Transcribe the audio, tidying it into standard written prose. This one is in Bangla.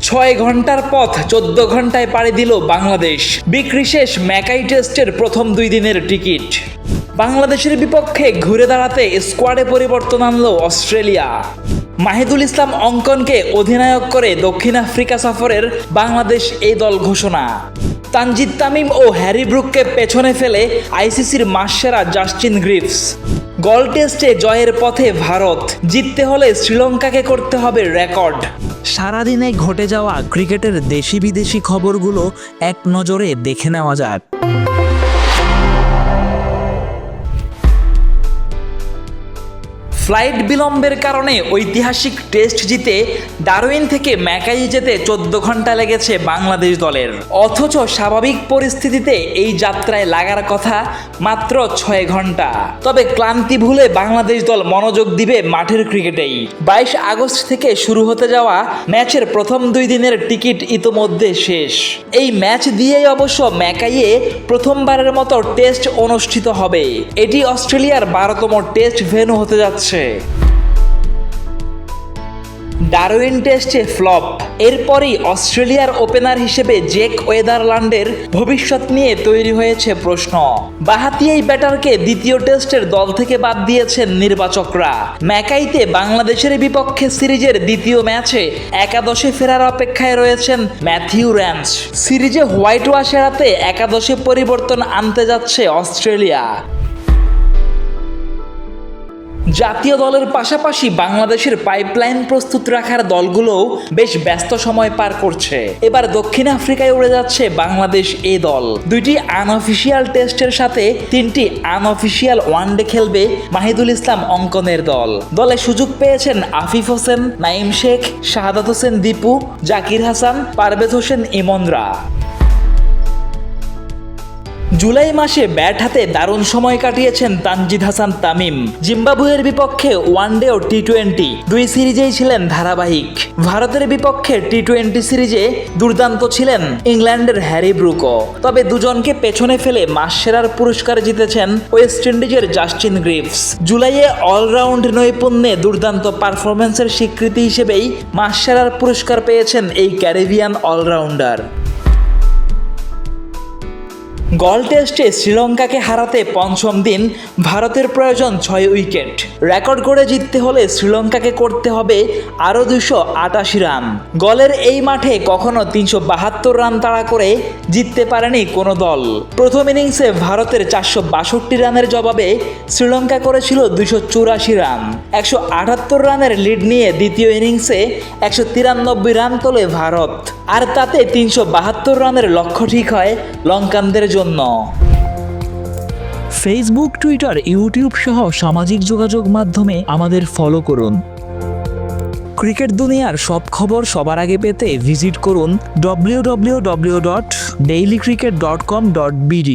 6 ঘন্টার পথ 14 ঘন্টায় পাড়ি দিল বাংলাদেশ। বিক্রি শেষ ম্যাকাই টেস্টের প্রথম 2 দিনের টিকিট। বাংলাদেশের বিপক্ষে ঘুরে দাঁড়াতে স্কোয়াডে পরিবর্তন আনলো অস্ট্রেলিয়া। মাহিদুল ইসলাম অঙ্কনকে অধিনায়ক করে দক্ষিণ আফ্রিকা সফরের বাংলাদেশ এই দল ঘোষণা। তানজিদ তামিম ও হ্যারি ব্রুককে পেছনে ফেলে আইসিসির মাসসেরা জাস্টিন গ্রিভস। গল টেস্টে জয়ের পথে ভারত, জিততে হলে শ্রীলঙ্কাকে করতে হবে রেকর্ড। সারাদিনে ঘটে যাওয়া ক্রিকেটের দেশি বিদেশি খবরগুলো এক নজরে দেখে নেওয়া যাক। ফ্লাইট বিলম্বের কারণে ঐতিহাসিক টেস্ট জিতে ডারউইন থেকে ম্যাকাই যেতে 14 ঘন্টা লেগেছে বাংলাদেশ দলের। অথচ স্বাভাবিক পরিস্থিতিতে এই যাত্রায় লাগার কথা মাত্র 6 ঘন্টা। তবে ক্লান্তি ভুলে বাংলাদেশ দল মনোযোগ দিবে মাঠের ক্রিকেটেই। 22 আগস্ট থেকে শুরু হতে যাওয়া ম্যাচের প্রথম 2 দিনের টিকিট ইতোমধ্যে শেষ। এই ম্যাচ দিয়েই অবশ্য ম্যাকাইয়ে প্রথমবারের মতো টেস্ট অনুষ্ঠিত হবে। এটি অস্ট্রেলিয়ার 12তম টেস্ট ভেন্যু হতে যাচ্ছে। ডারউইন টেস্টে ফ্লপ, এরপরই অস্ট্রেলিয়ার ওপেনার হিসেবে জেক ওয়েদারল্যান্ডের ভবিষ্যৎ নিয়ে তৈরি হয়েছে প্রশ্ন। বাঁহাতি এই ব্যাটারকে দ্বিতীয় টেস্টের দল থেকে বাদ দিয়েছেন নির্বাচকরা। ম্যাকাইতে বাংলাদেশের বিপক্ষে সিরিজের দ্বিতীয় ম্যাচে একাদশে ফেরার অপেক্ষায় রয়েছেন ম্যাথিউ র্যান্স। সিরিজে হোয়াইট ওয়াশ এড়াতে একাদশে পরিবর্তন আনতে যাচ্ছে অস্ট্রেলিয়া। জাতীয় দলের পাশাপাশি বাংলাদেশের পাইপলাইন প্রস্তুত রাখার দলগুলোও বেশ ব্যস্ত সময় পার করছে। এবার দক্ষিণ আফ্রিকায় উড়ে যাচ্ছে বাংলাদেশ এ দল। 2টি আনঅফিসিয়াল টেস্টের সাথে 3টি আনঅফিসিয়াল ওয়ানডে খেলবে মাহিদুল ইসলাম অঙ্কনের দল। দলে সুযোগ পেয়েছেন আফিফ হোসেন, নাঈম শেখ, শাহাদাত হোসেন দীপু, জাকির হাসান, পারভেজ হোসেন ইমনরা। জুলাই মাসে ব্যাট হাতে দারুণ সময় কাটিয়েছেন তানজিদ হাসান তামিম। জিম্বাবুয়ের বিপক্ষে ওয়ানডে ও টি-20 2 সিরিজেই ছিলেন ধারাবাহিক। ভারতের বিপক্ষে টি-20 সিরিজে দুর্দান্ত ছিলেন ইংল্যান্ডের হ্যারি ব্রুকও। তবে দুজনকে পেছনে ফেলে মাসসেরার পুরস্কার জিতেছেন ওয়েস্ট ইন্ডিজের জাস্টিন গ্রিভস। জুলাইয়ে অলরাউন্ড নৈপুণ্যে দুর্দান্ত পারফরম্যান্সের স্বীকৃতি হিসেবেই মাসসেরার পুরস্কার পেয়েছেন এই ক্যারিবিয়ান অলরাউন্ডার। গল টেস্টে শ্রীলঙ্কাকে হারাতে পঞ্চম দিন ভারতের প্রয়োজন 6 উইকেট। রেকর্ড করে জিততে হলে শ্রীলঙ্কাকে করতে হবে আরও 288 রান। গলের এই মাঠে কখনো 372 রান তাড়া করে জিততে পারেনি কোনো দল। প্রথম ইনিংসে ভারতের 462 রানের জবাবে শ্রীলঙ্কা করেছিল 284 রান। 178 রানের লিড নিয়ে দ্বিতীয় ইনিংসে 193 রান তোলে ভারত। আর তাতে 372 রানের লক্ষ্য ঠিক হয় লঙ্কানদের জন্য। ফেসবুক, টুইটার, ইউটিউব সহ সামাজিক যোগাযোগ মাধ্যমে আমাদের ফলো করুন। ক্রিকেট দুনিয়ার সব খবর সবার আগে পেতে ভিজিট করুন www.dailycricket.com.bd।